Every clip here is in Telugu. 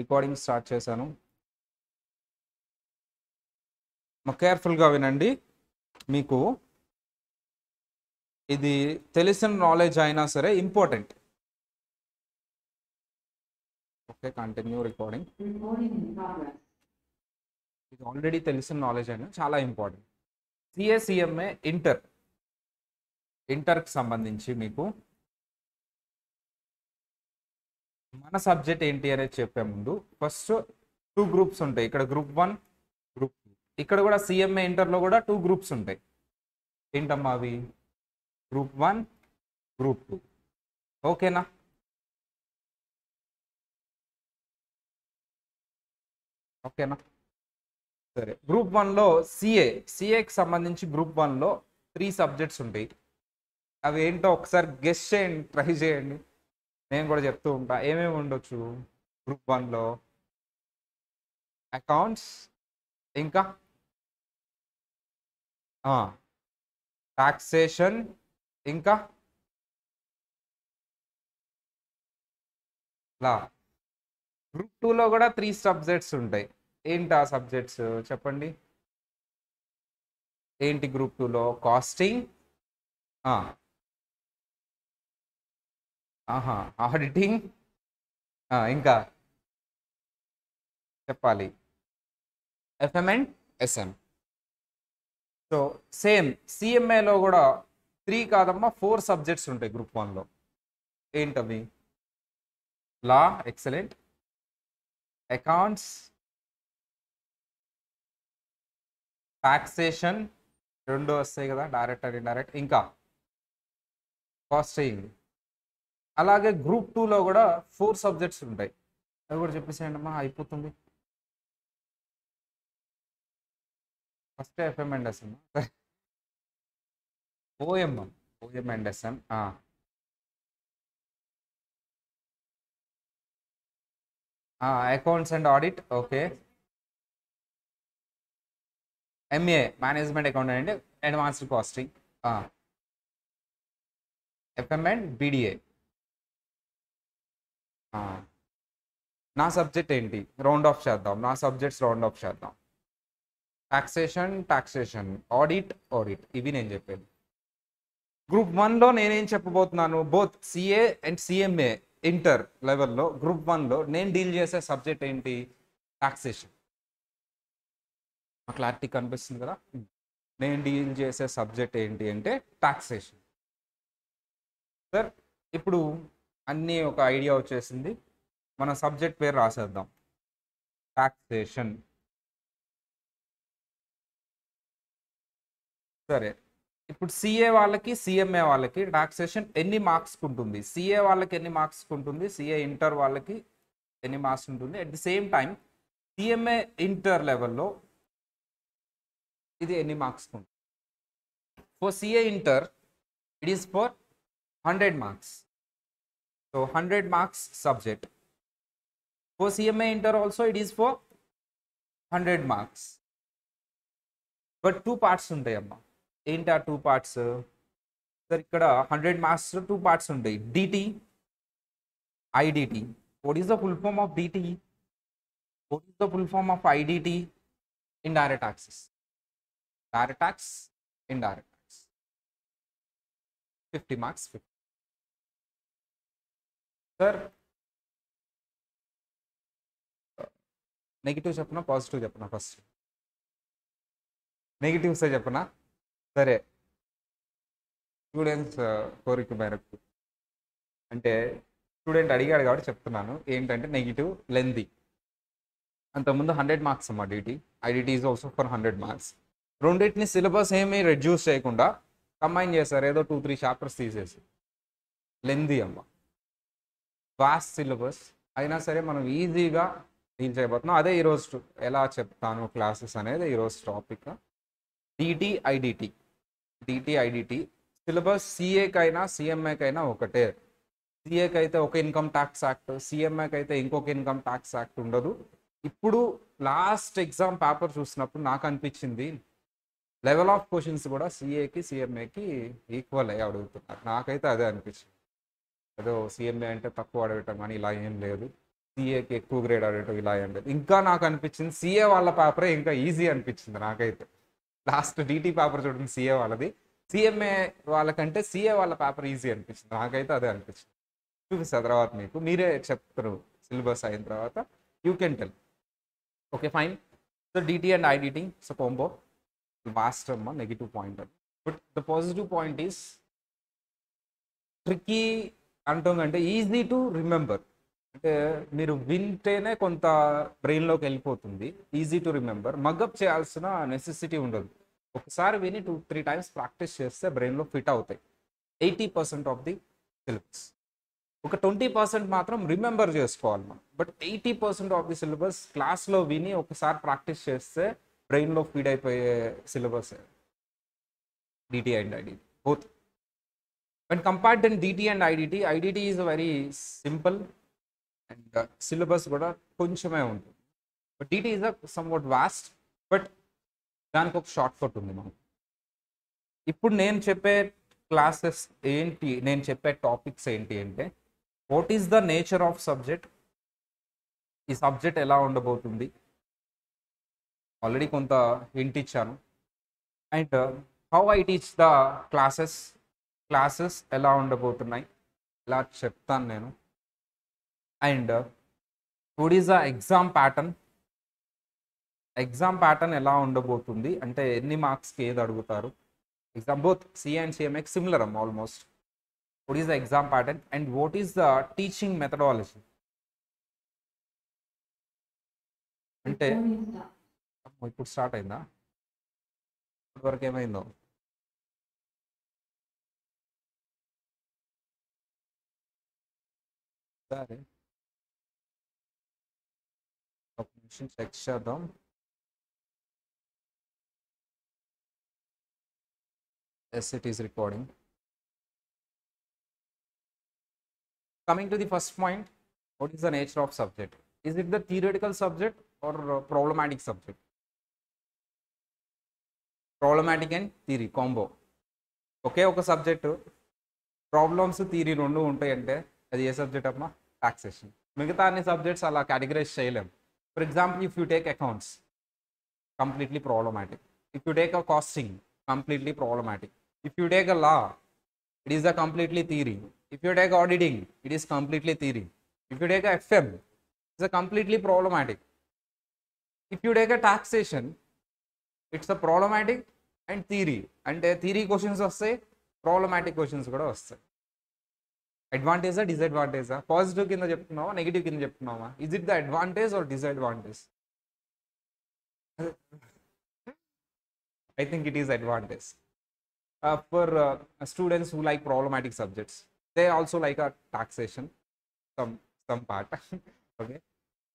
రికార్డింగ్ స్టార్ట్ చేశాను. కేర్ఫుల్గా వినండి. మీకు ఇది తెలిసిన నాలెడ్జ్ అయినా సరే ఇంపార్టెంట్. Okay, continue recording. ఇది ఆల్రెడీ తెలిసిన నాలెడ్జ్ అయినా చాలా ఇంపార్టెంట్. సిఏసిఎంఏ ఇంటర్కి సంబంధించి మీకు మన సబ్జెక్ట్ ఏంటి అనేది చెప్పే ముందు ఫస్ట్ 2 గ్రూప్స్ ఉంటాయి. ఇక్కడ గ్రూప్ 1, గ్రూప్ 2. ఇక్కడ కూడా సిఎంఏ ఇంటర్లో కూడా 2 గ్రూప్స్ ఉంటాయి. ఏంటమ్మా అవి? Group 1, group 2. ఓకేనా? ఓకేనా? సరే, గ్రూప్ 1లో సిఏకి సంబంధించి గ్రూప్ 1లో 3 సబ్జెక్ట్స్ ఉంటాయి. అవి ఏంటో ఒకసారి గెస్ చేయండి, ట్రై చేయండి. నేను కూడా చెప్తూ ఉంటా ఏమేమి ఉండొచ్చు గ్రూప్ 1లో. అకౌంట్స్, ఇంకా టాక్సేషన్, ఇంకా లా. గ్రూప్ 2లో కూడా 3 సబ్జెక్ట్స్ ఉంటాయి. ఏంటి ఆ సబ్జెక్ట్స్ చెప్పండి? ఏంటి గ్రూప్ 2లో? కాస్టింగ్, ఆడిటింగ్, ఇంకా చెప్పాలి FM and SM. So same సిఎంఏలో కూడా 3 కాదమ్మా 4 సబ్జెక్ట్స్ ఉంటాయి గ్రూప్ 1లో. ఏంటవి? లా, ఎక్సలెంట్. అకౌంట్స్, టాక్సేషన్, 2 వస్తాయి కదా, డైరెక్ట్ అండ్ ఇండైరెక్ట్, ఇంకా కాస్టింగ్. అలాగే గ్రూప్ 2లో కూడా 4 సబ్జెక్ట్స్ ఉంటాయి. అవి కూడా చెప్పేసేయండి అమ్మా, అయిపోతుంది. First FM and SM, OM and SM, accounts and audit. Okay, MA management account and advanced costing. FM and BDA. నా సబ్జెక్ట్ ఏంటి? రౌండ్ ఆఫ్ చేద్దాం. నా సబ్జెక్ట్స్ రౌండ్ ఆఫ్ చేద్దాం. Taxation, audit. ఇవి నేను చెప్పేది. గ్రూప్ 1లో నేనేం చెప్పబోతున్నాను? Both CA and CMA inter లెవెల్లో గ్రూప్ 1లో నేను డీల్ చేసే సబ్జెక్ట్ ఏంటి? టాక్సేషన్. క్లారిటీ కనిపిస్తుంది కదా? నేను డీల్ చేసే సబ్జెక్ట్ ఏంటి అంటే టాక్సేషన్. సార్, ఇప్పుడు అన్నీ ఒక ఐడియా వచ్చేసింది. మన సబ్జెక్ట్ పేరు రాసేద్దాం, టాక్సేషన్. సరే, ఇప్పుడు సిఏ వాళ్ళకి సిఎంఏ వాళ్ళకి టాక్సేషన్ ఎన్ని మార్క్స్ ఉంటుంది? సిఏ వాళ్ళకి ఎన్ని మార్క్స్ ఉంటుంది? సిఏ ఇంటర్ వాళ్ళకి ఎన్ని మార్క్స్ ఉంటుంది? At the same time CMA inter లెవెల్లో ఇది ఎన్ని మార్క్స్ ఉంటుంది? For CA inter it is for 100 marks. So 100 marks subject. For CMA inter also it is for 100 marks. But 2 parts ఉంటాయి అమ్మా. ఏంటి ఆ 2 parts? సార్, ఇక్కడ 100 marks 2 parts ఉంటాయి. DT, IDT. What is the full form of DT? What is the full form of IDT? Indirect taxes. Direct tax, indirect tax. 50 marks. Sir, negative చెప్పనా పాజిటివ్ చెప్పనా? ఫస్ట్ నెగిటివ్సే చెప్పనా? సరే, స్టూడెంట్స్ కోరిక మేరకు అంటే స్టూడెంట్ అడిగాడు కాబట్టి చెప్తున్నాను. ఏంటంటే నెగిటివ్, లెంతీ. అంతకుముందు 100 మార్క్స్ అమ్మా DT. IDT is also for 100 marks. రెండింటిని సిలబస్ ఏమీ రెడ్యూస్ చేయకుండా కంబైన్ చేశారు, ఏదో 2-3 చాప్టర్స్ తీసేసి. లెంతీ అమ్మ, వాస్ట్ సిలబస్ అయినా సరే మనం ఈజీగా డీల్ చేయబోతున్నాం. అదే ఈరోజు ఎలా చెప్తాను క్లాసెస్ అనేది ఈరోజు టాపిక్. డిటి, ఐడిటి సిలబస్ సిఏకైనా సిఎంఏకైనా ఒకటే. సిఏకి అయితే ఒక ఇన్కమ్ ట్యాక్స్ యాక్ట్, సిఎంఏకి అయితే ఇంకొక ఇన్కమ్ ట్యాక్స్ యాక్ట్ ఉండదు. ఇప్పుడు లాస్ట్ ఎగ్జామ్ పేపర్ చూసినప్పుడు నాకు అనిపించింది లెవెల్ ఆఫ్ క్వశ్చన్స్ కూడా సిఏకి సిఎంఏకి ఈక్వల్ అయ్యి అడుగుతున్నారు. నాకైతే అదే అనిపించింది. ఏదో సిఎంఏ అంటే తక్కువ అడగటం కానీ ఇలా ఏం లేదు. సిఏకి ఎక్కువ గ్రేడ్ అడగటం ఇలా ఏం లేదు. ఇంకా నాకు అనిపించింది సిఏ వాళ్ళ పేపరే ఇంకా ఈజీ అనిపించింది నాకైతే. లాస్ట్ డిటి పేపర్ చూడండి సిఏ వాళ్ళది, సిఎంఏ వాళ్ళకంటే సిఏ వాళ్ళ పేపర్ ఈజీ అనిపించింది నాకైతే, అదే అనిపించింది. చూపిస్తా తర్వాత మీకు, మీరే చెప్తారు సిలబస్ అయిన తర్వాత, you can tell. Okay fine. So DT and IDT so combo waste అమ్మ నెగిటివ్ పాయింట్ అది. But the positive point is tricky అంటుందంటే ఈజీ టు రిమెంబర్. అంటే మీరు వింటేనే కొంత బ్రెయిన్లోకి వెళ్ళిపోతుంది, ఈజీ టు రిమెంబర్. మగప్ చేయాల్సిన నెసెసిటీ ఉండదు. ఒకసారి విని 2-3 టైమ్స్ ప్రాక్టీస్ చేస్తే బ్రెయిన్లో ఫిట్ అవుతాయి 80% ఆఫ్ ది సిలబస్. ఒక 20% మాత్రం రిమెంబర్ చేసుకోవాలి మనం. బట్ 80% ఆఫ్ ది సిలబస్ క్లాస్లో విని ఒకసారి ప్రాక్టీస్ చేస్తే బ్రెయిన్లో ఫీడ్ అయిపోయే syllabus DT and IDT both. When compared in DT and IDT, IDT is a very simple and syllabus కూడా కొంచెమే ఉంటుంది. But DT is a somewhat vast, but దానికి ఒక షార్ట్ కట్ ఉంది మనకు. ఇప్పుడు నేను చెప్పే క్లాసెస్ ఏంటి, నేను చెప్పే టాపిక్స్ ఏంటి అంటే, what is the nature of subject, ఈ సబ్జెక్ట్ ఎలా ఉండబోతుంది, ఆల్రెడీ కొంత హింట్ ఇచ్చాను. And how I teach the classes ఎలా ఉండబోతున్నాయి ఇలా చెప్తాను నేను. And what is the exam pattern ఎలా ఉండబోతుంది అంటే ఎన్ని మార్క్స్కి ఏది అడుగుతారు, ఎగ్జామ్ బోత్ సిఏ అండ్ సిఎంఏకి సిమిలర్ అమ్మ almost. What is the exam pattern and what is the teaching methodology. అంటే ఇప్పుడు స్టార్ట్ అయిందా, ఇప్పటివరకు ఏమైందో. సరే ఒక నిమిషం చెక్ చేద్దాం. Yes, it is recording. Coming to the first point, what is the nature of subject? Is it the theoretical subject or problematic subject? Problematic and theory combo. ఒకే ఒక సబ్జెక్టు ప్రాబ్లమ్స్ థియరీ రెండు ఉంటాయంటే అది ఏ సబ్జెక్ట్ అమ్మా, టాక్సేషన్. మిగతా అన్ని సబ్జెక్ట్స్ అలా కేటగరైజ్ చేయలేం. For example if you take accounts, completely problematic. If you take a costing, completely problematic. If you take a law, it is a completely theory. If you take auditing, it is completely theory. If you take a FM, it's a completely problematic. If you take a taxation, it's a problematic and theory. And theory questions వస్తాయి, problematic questions కూడా వస్తాయి. అడ్వాంటేజా డిసడ్వాంటేజా, పాజిటివ్ కింద చెప్తున్నావా నెగిటివ్ కింద చెప్తున్నావా? Is it the advantage are disadvantage? I think it is advantage. For students who like problematic subjects, they also like a taxation, some part. Okay.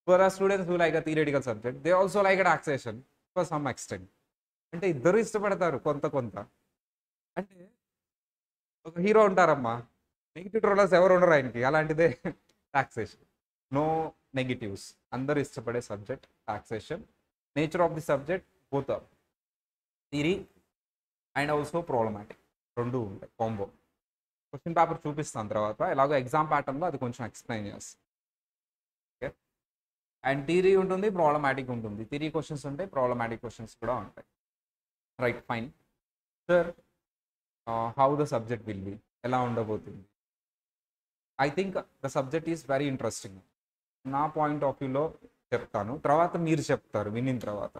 For students who like a theoretical subject, they also like a taxation for some extent. అంటే ఇద్దరు ఇష్టపడతారు కొంత. అంటే ఒక హీరో ఉంటారమ్మా, నెగిటివ్ ట్రోలర్స్ ఎవరు ఉండరు ఆయనకి, అలాంటిదే టాక్సేషన్. నో నెగిటివ్స్, అందరు ఇష్టపడే subject taxation. Nature of the subject both theory and also problematic, రెండు ఉంటాయి కాంబో. క్వశ్చన్ పేపర్ చూపిస్తాను తర్వాత, ఎలాగో ఎగ్జామ్ ప్యాటర్న్లో అది కొంచెం ఎక్స్ప్లెయిన్ చేస్తాను. ఓకే. అండ్ థియరీ ఉంటుంది, ప్రాబ్లమాటిక్ ఉంటుంది. థియరీ క్వశ్చన్స్ ఉంటాయి, ప్రాబ్లమాటిక్ క్వశ్చన్స్ కూడా ఉంటాయి. Right fine sir. How the subject will be, ఎలా ఉండబోతుంది? I think the subject is very interesting. నా పాయింట్ ఆఫ్ వ్యూలో చెప్తాను, తర్వాత మీరు చెప్తారు వినిన తర్వాత.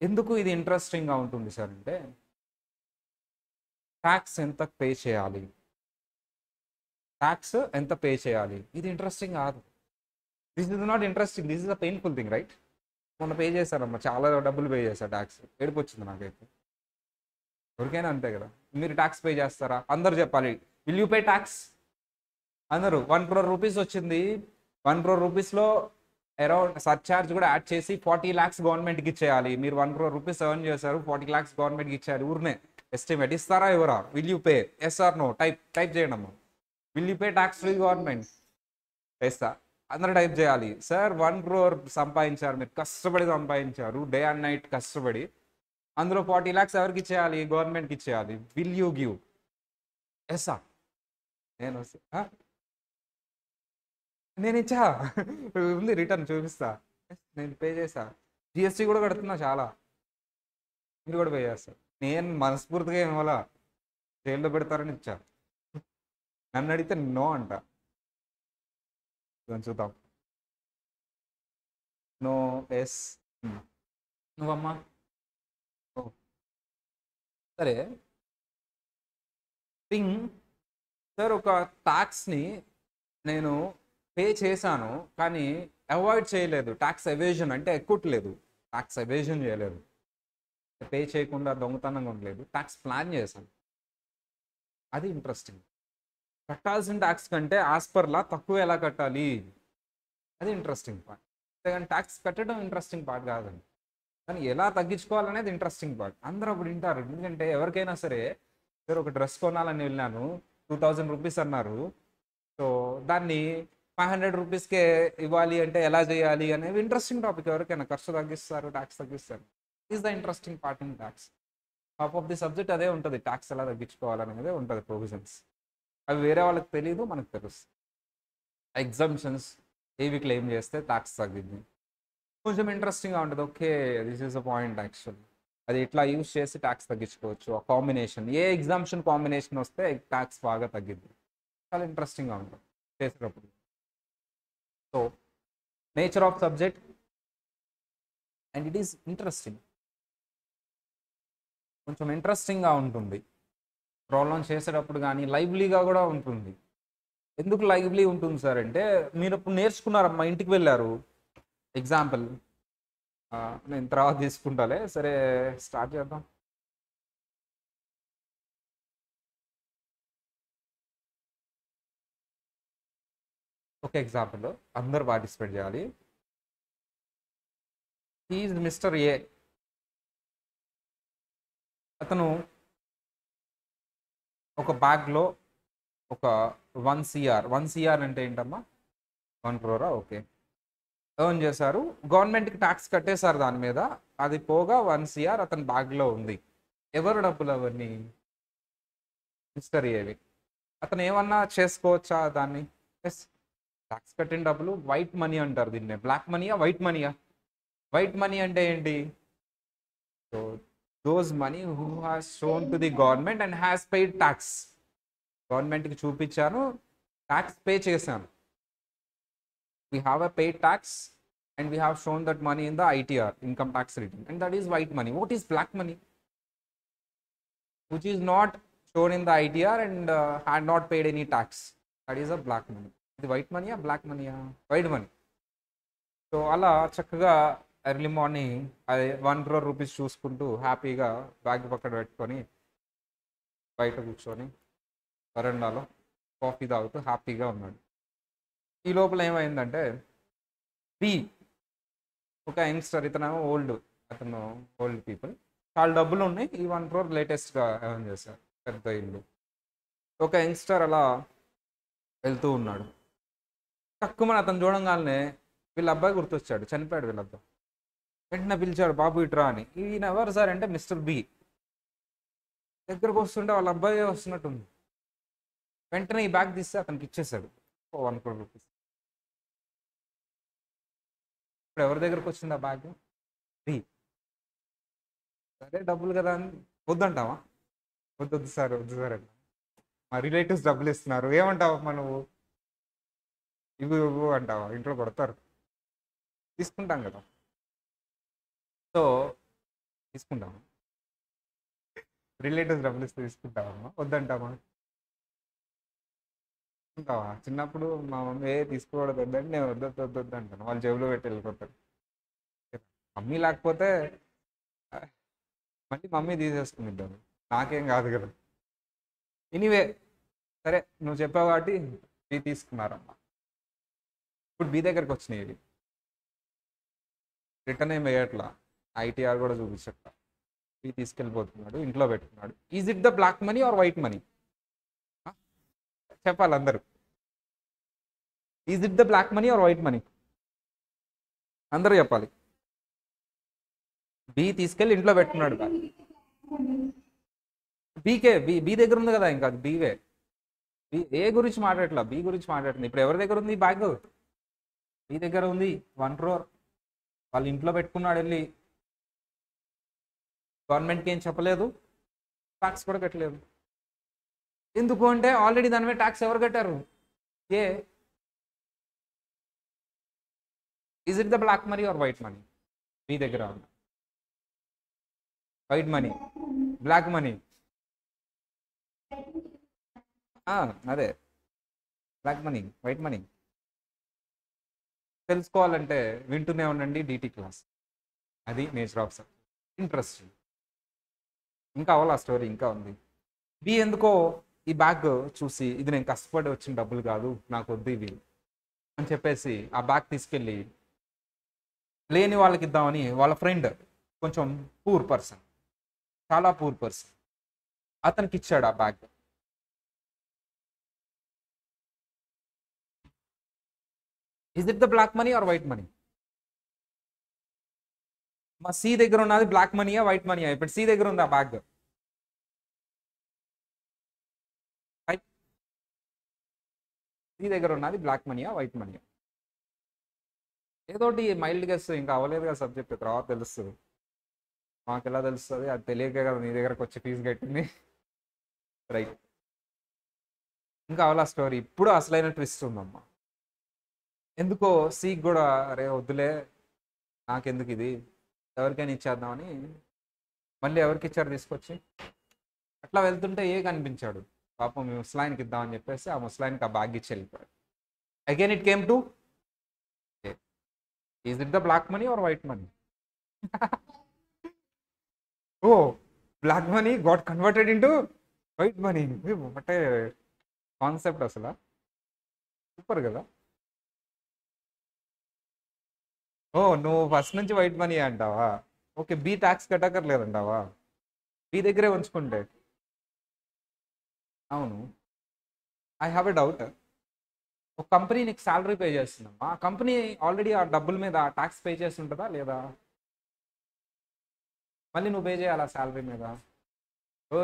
ఎందుకు ఇది ఇంట్రెస్టింగ్గా ఉంటుంది సార్ అంటే, ట్యాక్స్ ఎంత పే చేయాలి, ఇది ఇంట్రెస్టింగ్ కాదు. This is not interesting, this is a painful thing, right? మొన్న పే చేశారమ్మా, చాలా డబ్బులు పే చేశారు ట్యాక్స్, ఏడుపు వచ్చింది నాకైతే. ఎవరికైనా అంతే కదా. మీరు ట్యాక్స్ పే చేస్తారా? అందరు చెప్పాలి, విల్ యూ పే ట్యాక్స్? అందరూ 1 crore రూపీస్ వచ్చింది, 1 crore రూపీస్లో అరౌండ్ సర్చార్జ్ కూడా యాడ్ చేసి 40 lakhs గవర్నమెంట్కి ఇచ్చేయాలి. మీరు 1 crore రూపీస్ ఎర్న్ చేశారు, 40 lakhs గవర్నమెంట్కి ఇచ్చారు. ఊరినే ఎస్టిమేట్ ఇస్తారా ఎవరా? Will you pay, yes or no? Type చేయండి అమ్మా. Will you pay tax to government? ఎస్తా, అందరూ టైప్ చేయాలి. సార్ 1 crore సంపాదించారు, మీరు కష్టపడి సంపాదించారు, డే అండ్ నైట్ కష్టపడి, అందులో 40 lakhs ఎవరికి ఇచ్చేయాలి? గవర్నమెంట్కి ఇచ్చేయాలి. Will you give? ఎస్సా? నేను నేను ఇచ్చా ఉంది రిటర్న్ చూపిస్తా. నేను పే చేసా, జిఎస్టీ కూడా కడుతున్నా చాలా. మీరు కూడా పే చేస్తారు. నేను మనస్ఫూర్తిగా ఏం ఇవ్వాలా, జైల్లో పెడతారని ఇచ్చా. నన్ను అడిగితే నో అంట. చూద్దాం. No yes. నువ్వమ్మా. ఓ, సరే. థింగ్ సార్, ఒక ట్యాక్స్ని నేను పే చేశాను కానీ అవాయిడ్ చేయలేదు. ట్యాక్స్ ఎవేజన్ అంటే ఎక్కువట్లేదు, ట్యాక్స్ ఎవేజన్ చేయలేదు, పే చేయకుండా దొంగతనంగా ఉండలేదు, ట్యాక్స్ ప్లాన్ చేశాను. అది ఇంట్రెస్టింగ్. కట్టాల్సిన ట్యాక్స్ కంటే యాజ్ పర్ లా తక్కువ ఎలా కట్టాలి, అది ఇంట్రెస్టింగ్ పార్ట్. అంతేగాని ట్యాక్స్ కట్టడం ఇంట్రెస్టింగ్ పార్ట్ కాదండి, కానీ ఎలా తగ్గించుకోవాలనేది ఇంట్రెస్టింగ్ పార్ట్. అందరూ అప్పుడు వింటారు. ఎందుకంటే ఎవరికైనా సరే, సార్ ఒక డ్రెస్ కొనాలని వెళ్ళాను, 2000 రూపీస్ అన్నారు, సో దాన్ని 500 రూపీస్కే ఇవ్వాలి అంటే ఎలా చేయాలి అనేది ఇంట్రెస్టింగ్ టాపిక్. ఎవరికైనా ఖర్చు తగ్గిస్తారు, ట్యాక్స్ తగ్గిస్తారు. Is the interesting part in tax. Top of the subject అదే ఉంటుంది, ట్యాక్స్ ఎలా తగ్గించుకోవాలనేదే ఉంటుంది, ప్రొవిజన్స్. అవి వేరే వాళ్ళకి తెలియదు, మనకు తెలుస్తుంది. ఎగ్జామ్షన్స్ ఏవి క్లెయిమ్ చేస్తే ట్యాక్స్ తగ్గింది, కొంచెం ఇంట్రెస్టింగ్గా ఉంటుంది. Okay, this is a point actually. అది ఇట్లా యూస్ చేసి ట్యాక్స్ తగ్గించుకోవచ్చు. ఆ కాంబినేషన్, ఏ ఎగ్జామ్షన్ కాంబినేషన్ వస్తే ట్యాక్స్ బాగా తగ్గింది, చాలా ఇంట్రెస్టింగ్గా ఉంటుంది చేసేటప్పుడు. So nature of subject and it is interesting, కొంచెం ఇంట్రెస్టింగ్గా ఉంటుంది. ప్రాబ్లం చేసేటప్పుడు కానీ లైవ్లీగా కూడా ఉంటుంది. ఎందుకు లైవ్లీ ఉంటుంది సార్ అంటే, మీరు ఇప్పుడు నేర్చుకున్నారమ్మా, ఇంటికి వెళ్ళారు. ఎగ్జాంపుల్ నేను తర్వాత తీసుకుంటాలే, సరే స్టార్ట్ చేద్దాం. ఒక ఎగ్జాంపుల్ అందరూ పార్టిసిపేట్ చేయాలి. హీఈస్ మిస్టర్ ఏ. అతను ఒక బ్యాగ్లో ఒక 1 CR, 1 CR అంటే ఏంటమ్మా, 1 crore. ఓకే, ఎర్న్ చేశారు, గవర్నమెంట్కి ట్యాక్స్ కట్టేశారు దాని మీద. అది పోగా 1 CR అతని బ్యాగ్లో ఉంది. ఎవరు డబ్బులు అవన్నీ? మిస్టర్ ఏవి. అతను ఏమన్నా చేసుకోవచ్చా దాన్ని? ఎస్, ట్యాక్స్ కట్టిన డబ్బులు వైట్ మనీ అంటారు దీన్నే. బ్లాక్ మనీయా, వైట్ మనీయా? వైట్ మనీ అంటే ఏంటి? So those money who has shown to the government and has paid tax. గవర్నమెంట్కి చూపించాను, ట్యాక్స్ పే చేశాను. We have a paid tax and we have shown that money in the ITR, income tax return, and that is white money. What is black money? Which is not shown in the ITR and had not paid any tax. That is a black money. The white money or black money? White money. So అలా చక్కగా ఎర్లీ మార్నింగ్ అది 1 crore రూపీస్ చూసుకుంటూ హ్యాపీగా బ్యాగ్ పక్కన పెట్టుకొని బయట కూర్చొని వరండాలో కాఫీ తాగుతూ హ్యాపీగా ఉన్నాడు. ఈ లోపల ఏమైందంటే, బి ఒక యంగ్స్టర్, అతను ఓల్డ్ పీపుల్, చాలా డబ్బులు ఉన్నాయి, ఈ 1 crore లేటెస్ట్గా ఎర్న్ చేశారు, పెద్ద ఇల్లు. ఒక యంగ్స్టర్ అలా వెళ్తూ ఉన్నాడు, తక్కువ అతను చూడంగానే వీళ్ళ అబ్బాయి గుర్తొచ్చాడు, చనిపోయాడు వీళ్ళ అబ్బాయి. వెంటనే పిలిచాడు, బాబు ఇట్రా అని. ఈయన ఎవరు సార్ అంటే మిస్టర్ బి. దగ్గరకు వస్తుంటే వాళ్ళ అబ్బాయి వస్తున్నట్టుంది. వెంటనే ఈ బ్యాగ్ తీస్తే అతనికి ఇచ్చేసాడు 1 crore రూపీస్. ఇప్పుడు ఎవరి దగ్గరకు వచ్చింది ఆ బ్యాగ్? బి. సరే డబ్బులు కదా అని వద్దంటావా? వద్దు సార్, వద్దు సార్ అంట. మా రిలేటివ్స్ డబ్బులు ఇస్తున్నారు, ఏమంటావా నువ్వు? ఇవ్వు అంటావా? ఇంట్లో కొడతారు. తీసుకుంటాం కదా, సో తీసుకుంటాము. రిలేటివ్స్ డబ్బులు ఇస్తే తీసుకుంటావమ్మా, వద్దంటామా? ఉంటావా? చిన్నప్పుడు మా మమ్మీ తీసుకోవడం వద్దంటే నేను వద్దు అంటాను, వాళ్ళు జేబులో పెట్టి వెళ్ళిపోతారు. మమ్మీ లేకపోతే మళ్ళీ మమ్మీ తీసేసుకుంటాను, నాకేం కాదు కదా. ఎనీవే, సరే నువ్వు చెప్పావు కాబట్టి బి తీసుకున్నారమ్మా. ఇప్పుడు బి దగ్గరికి వచ్చినాయి, రిటర్న్ ఏం వేయట్లా, ITR కూడా చూపించట్లా. బి తీసుకెళ్ళిపోతున్నాడు, ఇంట్లో పెట్టుకున్నాడు. Is it the black money or white money? చెప్పాలి అందరూ. Is it the black money or white money? అందరూ చెప్పాలి. బి తీసుకెళ్ళి ఇంట్లో పెట్టుకున్నాడు. బి దగ్గర ఉంది కదా, ఇంకా బీవే. ఏ గురించి మాట్లాడట్లా, బి గురించి మాట్లాడుతుంది. ఇప్పుడు ఎవరి దగ్గర ఉంది ఈ బ్యాగ్? మీ దగ్గర ఉంది 1 crore, వాళ్ళ ఇంట్లో పెట్టుకున్నాడు వెళ్ళి, గవర్నమెంట్కి ఏం చెప్పలేదు, ట్యాక్స్ కూడా కట్టలేదు. ఎందుకు అంటే ఆల్రెడీ దాని మీద ట్యాక్స్ ఎవరు కట్టారు? ఏ is it the black money or white money? మీ దగ్గర వైట్ మనీ, బ్లాక్ మనీ, అదే బ్లాక్ మనీ, వైట్ మనీ. తెలుసుకోవాలంటే వింటూనే ఉండండి డిటి క్లాస్. అది నేచర్ ఆఫ్ సబ్జెక్ట్. ఇంట్రెస్టింగ్. ఇంకా అవ్వాలి, ఆ స్టోరీ ఇంకా ఉంది. బి ఎందుకో ఈ బ్యాగ్ చూసి ఇది నేను కష్టపడి వచ్చిన డబ్బులు కాదు, నాకు వద్దు ఇవి అని చెప్పేసి ఆ బ్యాగ్ తీసుకెళ్ళి లేని వాళ్ళకి ఇద్దామని వాళ్ళ ఫ్రెండ్, కొంచెం పూర్ పర్సన్, చాలా పూర్ పర్సన్, అతనికి ఇచ్చాడు ఆ bag. Is it the black money or white money? మా సి దగ్గర ఉన్నది బ్లాక్ మనీయా వైట్ మనీయా? ఇప్పుడు సి దగ్గర ఉంది ఆ బ్యాగ్. సి దగ్గర ఉన్నది బ్లాక్ మనీయా వైట్ మనీయా? ఏదోటి మైల్డ్ గెస్, ఇంకా అవ్వలేదు కదా సబ్జెక్ట్, తర్వాత తెలుస్తుంది. మాకు ఎలా తెలుస్తుంది? అది తెలియక కదా నీ దగ్గరకు వచ్చి ఫీజు కట్టింది. రైట్, ఇంకా అవలా స్టోరీ. ఇప్పుడు అసలైన ట్విస్ట్ ఉందమ్మా. ఎందుకో సీక్ కూడా అరే వద్దులే, నాకెందుకు ఇది, ఎవరికైనా ఇచ్చేద్దామని మళ్ళీ ఎవరికి ఇచ్చారు తీసుకొచ్చి. అట్లా వెళ్తుంటే ఏ కనిపించాడు, పాపం ముసలాయనకి ఇద్దామని చెప్పేసి ఆ ముసలాయనకి ఆ బ్యాగ్ ఇచ్చి వెళ్ళిపోయాడు. Again it came to, is it the black money or white money? Oh, black money got converted into white money. అంటే కాన్సెప్ట్ అసలు సూపర్ కదా. ఓ, నువ్వు ఫస్ట్ నుంచి వైట్ మనీ అంటావా? ఓకే, బి ట్యాక్స్ కట్టక్కర్లేదంటావా? బి దగ్గరే ఉంచుకుంటే. అవును, ఐ హ్యావ్ ఎ డౌట్. ఒక కంపెనీ నీకు శాలరీ పే చేస్తున్నాం, ఆ కంపెనీ ఆల్రెడీ ఆ డబ్బుల మీద ట్యాక్స్ పే చేసి ఉంటుందా లేదా? మళ్ళీ నువ్వు పే చేయాలా శాలరీ మీద? ఓ,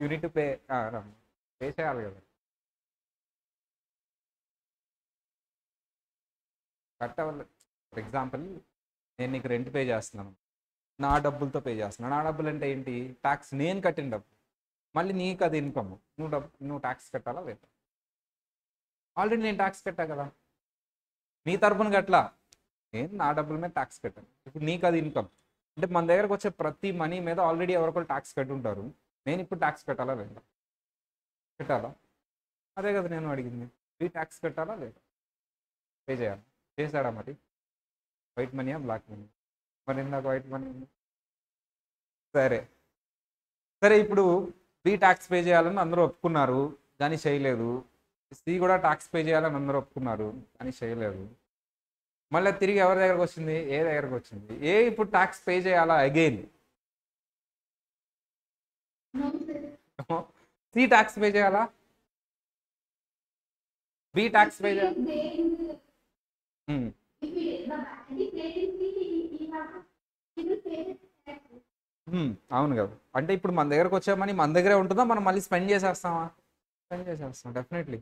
యూనిట్ టు పే, పే చేయాలి కదా. కట్టవాలి. ఫర్ ఎగ్జాంపుల్, నేను నీకు రెంట్ పే చేస్తున్నాను, నా డబ్బులతో పే చేస్తున్నాను. నా డబ్బులు అంటే ఏంటి? ట్యాక్స్, నేను కట్టిన డబ్బు. మళ్ళీ నీకు అది ఇన్కమ్, నువ్వు ట్యాక్స్ కట్టాలా లేదా? ఆల్రెడీ నేను ట్యాక్స్ కట్టా కదా, నీ తరపున కట్టలా, నేను నా డబ్బుల మీద ట్యాక్స్ కట్టాను. ఇప్పుడు నీకు అది ఇన్కమ్. అంటే మన దగ్గరకు వచ్చే ప్రతి మనీ మీద ఆల్రెడీ ఎవరికొకరు ట్యాక్స్ కట్టి ఉంటారు. నేను ఇప్పుడు ట్యాక్స్ కట్టాలా లేదా? కట్టాలా? అదే కదా నేను అడిగింది. ఈ ట్యాక్స్ కట్టాలా లేదా? పే చేయాలి. చేశాడా మరి? వైట్ మనీయా బ్లాక్ మనీ? మరి ఇందాక వైట్ మనీ ఉంది. సరే సరే, ఇప్పుడు బి ట్యాక్స్ పే చేయాలని అందరూ ఒప్పుకున్నారు కానీ చేయలేదు. సి కూడా ట్యాక్స్ పే చేయాలని అందరూ ఒప్పుకున్నారు కానీ చేయలేదు. మళ్ళీ తిరిగి ఎవరి దగ్గరకు వచ్చింది? ఏ దగ్గరకు వచ్చింది. ఏ ఇప్పుడు ట్యాక్స్ పే చేయాలా అగైన్? సి ట్యాక్స్ పే చేయాలా? బి ట్యాక్స్ పే చేయాలి. అవును కదా. అంటే ఇప్పుడు మన దగ్గరకు వచ్చామని మన దగ్గరే ఉంటుందా, మనం మళ్ళీ స్పెండ్ చేసేస్తామా? స్పెండ్ చేసేస్తాం డెఫినెట్లీ.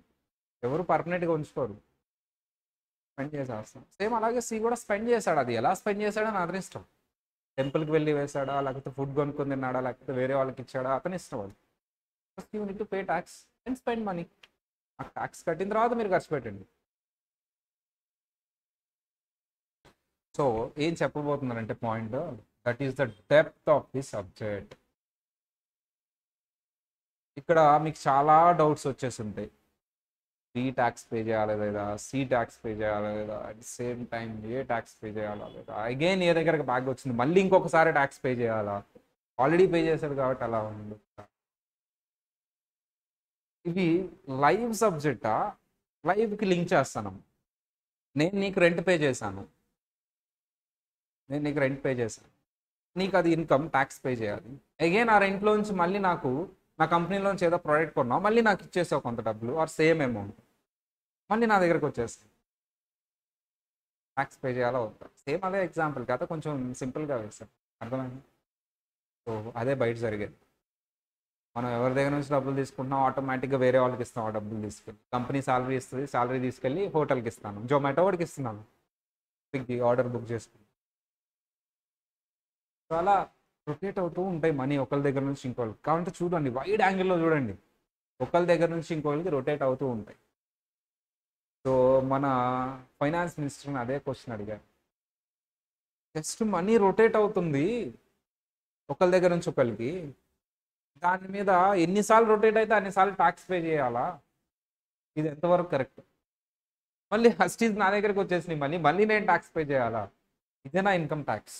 ఎవరు పర్మనెంట్గా ఉంచుకోరు, స్పెండ్ చేసేస్తాం. సేమ్ అలాగే సి కూడా స్పెండ్ చేశాడు. అది ఎలా స్పెండ్ చేశాడని అతని ఇష్టం. టెంపుల్కి వెళ్ళి వేసాడా, లేకపోతే ఫుడ్ కొనుక్కొని తిన్నాడా, లేకపోతే వేరే వాళ్ళకి ఇచ్చాడా, అతని ఇష్టం. అది first you need to pay tax and spend money. ఆ ట్యాక్స్ కట్టిన తర్వాత మీరు ఖర్చు పెట్టండి. సో ఏం చెప్పబోతున్నారంటే point, that is the depth of the subject. ఇక్కడ మీకు చాలా డౌట్స్ వచ్చేసి ఉంటాయి. బి ట్యాక్స్ పే చేయాలా లేదా, సి ట్యాక్స్ పే చేయాలా లేదా, at the same time A tax pay చేయాలా లేదా, అగైన్ ఏ దగ్గరకు బ్యాగ్ వచ్చింది మళ్ళీ ఇంకొకసారి ట్యాక్స్ పే చేయాలా, ఆల్రెడీ పే చేశారు కాబట్టి అలా ఉంది. ఇవి లైవ్ సబ్జెక్టా? లైవ్కి లింక్ చేస్తాను. నేను నీకు రెంట్ పే చేశాను, నీకు అది ఇన్కమ్, ట్యాక్స్ పే చేయాలి. అగైన్ ఆ రెంట్లోంచి మళ్ళీ నాకు, నా కంపెనీలోంచి ఏదో ప్రోడక్ట్ కొన్నావు, మళ్ళీ నాకు ఇచ్చేసావు కొంత డబ్బులు ఆర్ సేమ్ అమౌంట్, మళ్ళీ నా దగ్గరకు వచ్చేస్తాయి. ట్యాక్స్ పే చేయాలా వద్దా? సేమ్ అదే ఎగ్జాంపుల్ కదా, కొంచెం సింపుల్గా వేస్తాను, అర్థమైంది. సో అదే బయట జరిగేది. మనం ఎవరి దగ్గర నుంచి డబ్బులు తీసుకుంటున్నాం, ఆటోమేటిక్గా వేరే వాళ్ళకి ఇస్తాం ఆ డబ్బులు తీసుకెళ్ళి. కంపెనీ సాలరీ ఇస్తుంది, సాలరీ తీసుకెళ్ళి హోటల్కి ఇస్తాను, జొమాటో వాడికి ఇస్తున్నాను, స్విగ్గీ ఆర్డర్ బుక్ చేసుకుని. సో అలా రొటేట్ అవుతూ ఉంటాయి మనీ ఒకరి దగ్గర నుంచి ఇంకోళ్ళకి. కాబట్టి చూడండి, వైడ్ యాంగిల్లో చూడండి, ఒకరి దగ్గర నుంచి ఇంకోళ్ళకి రొటేట్ అవుతూ ఉంటాయి. సో మన ఫైనాన్స్ మినిస్టర్ని అదే క్వశ్చన్ అడిగారు, జస్ట్ మనీ రొటేట్ అవుతుంది ఒకరి దగ్గర నుంచి ఒకరికి, దాని మీద ఎన్నిసార్లు రొటేట్ అయితే అన్నిసార్లు ట్యాక్స్ పే చేయాలా, ఇది ఎంతవరకు కరెక్ట్? మళ్ళీ హస్టీస్ నా దగ్గరికి వచ్చేసినాయి, మళ్ళీ నేను ట్యాక్స్ పే చేయాలా? ఇదేనా ఇన్కమ్ ట్యాక్స్?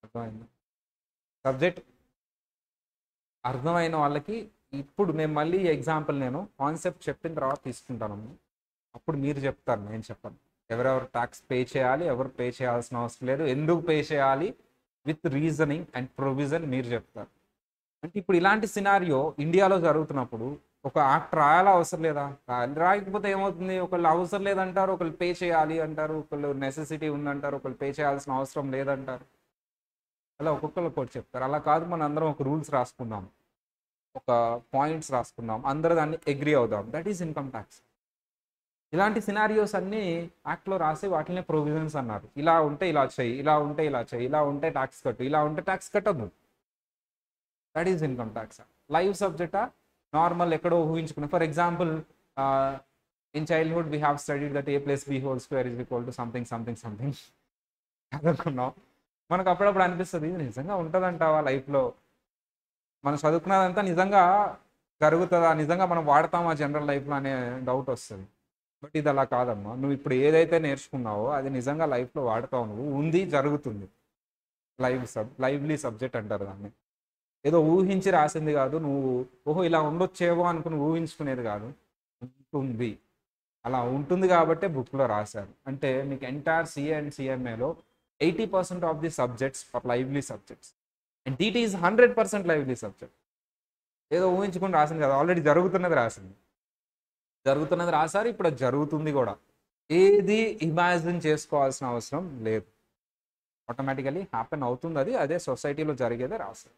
అర్థమైంది సబ్జెక్ట్? అర్థమైన వాళ్ళకి ఇప్పుడు నేను మళ్ళీ ఎగ్జాంపుల్ నేను కాన్సెప్ట్ చెప్పిన తర్వాత తీసుకుంటాను, అప్పుడు మీరు చెప్తారు, నేను చెప్పను. ఎవరెవరు ట్యాక్స్ పే చేయాలి, ఎవరు పే చేయాల్సిన అవసరం లేదు, ఎందుకు పే చేయాలి, విత్ రీజనింగ్ అండ్ ప్రొవిజన్ మీరు చెప్తారు. అంటే ఇప్పుడు ఇలాంటి సినారియో ఇండియాలో జరుగుతున్నప్పుడు ఒక యాక్ట్ రాయాలా అవసరం లేదా? రాయకపోతే ఏమవుతుంది, ఒకళ్ళు అవసరం లేదంటారు, ఒకళ్ళు పే చేయాలి అంటారు, ఒకళ్ళు నెసెసిటీ ఉందంటారు, ఒకళ్ళు పే చేయాల్సిన అవసరం లేదంటారు. అలా ఒక్కొక్కరు ఒకటి చెప్తారు. అలా కాదు, మన అందరం ఒక రూల్స్ రాసుకుందాం, ఒక పాయింట్స్ రాసుకుందాం, అందరూ దాన్ని అగ్రీ అవుదాం, దట్ ఈస్ ఇన్కమ్ ట్యాక్స్. ఇలాంటి సినారియోస్ అన్నీ యాక్ట్లో రాసి వాటిని ప్రొవిజన్స్ అన్నారు. ఇలా ఉంటే ఇలా చేయి, ఇలా ఉంటే ఇలా చేయి, ఇలా ఉంటే ట్యాక్స్ కట్టు, ఇలా ఉంటే ట్యాక్స్ కట్టద్దు, that is income tax. Live సబ్జెక్టా, నార్మల్ ఎక్కడో ఊహించుకున్నాం. For example, in childhood we have studied that a+b² is equal to something something something అనుకున్నాం. మనకు అప్పుడప్పుడు అనిపిస్తుంది, ఇది నిజంగా ఉంటుందంటావా లైఫ్లో, మనం చదువుకున్నదంతా నిజంగా జరుగుతుందా, నిజంగా మనం వాడతామా జనరల్ లైఫ్లో అనే డౌట్ వస్తుంది. బట్ ఇది అలా కాదమ్మా, నువ్వు ఇప్పుడు ఏదైతే నేర్చుకున్నావో అది నిజంగా లైఫ్లో వాడతావు, నువ్వు ఉంది, జరుగుతుంది. లైవ్లీ సబ్జెక్ట్ అంటారు దాన్ని. ఏదో ఊహించి రాసింది కాదు, నువ్వు ఓహో ఇలా ఉండొచ్చేవో అనుకుని ఊహించుకునేది కాదు, ఉంటుంది, అలా ఉంటుంది కాబట్టే బుక్లో రాశారు. అంటే మీకు ఎంటైర్ సిఏ అండ్ సిఎంఏలో 80% of the subjects are lively subjects, and DT is 100% lively subject. ఏదో ఊహించుకుని రాసింది కదా, ఆల్రెడీ జరుగుతున్నది రాశారు, ఇప్పుడు అది జరుగుతుంది కూడా. ఏది ఇమాజిన్ చేసుకోవాల్సిన అవసరం లేదు, ఆటోమేటికలీ హ్యాపెన్ అవుతుంది, అదే సొసైటీలో జరిగేదే రాశారు.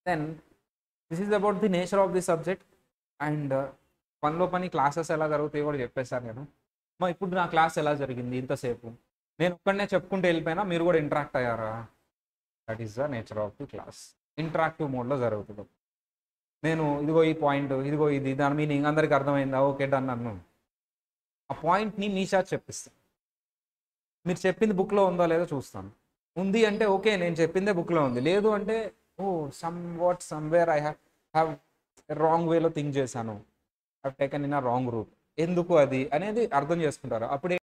Then this is about the nature of the subject. And పనిలో పని క్లాసెస్ ఎలా జరుగుతాయో కూడా చెప్పేశాను నేను. ఇప్పుడు నా క్లాస్ ఎలా జరిగింది ఇంతసేపు, నేను ఒక్కడనే చెప్పుకుంటూ వెళ్ళిపోయినా, మీరు కూడా ఇంటరాక్ట్ అయ్యారా? That is the nature of the class. Interactive మోడ్లో జరుగుతుంది. నేను ఇదిగో ఈ పాయింట్, ఇదిగో ఇది, దాని మీనింగ్ అందరికి అర్థమైందా, ఓకే డన్ అన్నాను. ఆ పాయింట్ని మీ చేత చెప్పిస్తాను, మీరు చెప్పింది బుక్లో ఉందో లేదో చూస్తాను. ఉంది అంటే ఓకే, నేను చెప్పిందే బుక్లో ఉంది, లేదు అంటే oh somewhere I have wrong వేలో థింక్ చేశాను, have taken in a wrong route, ఎందుకు అది అనేది అర్థం చేసుకుంటారు. అప్పుడు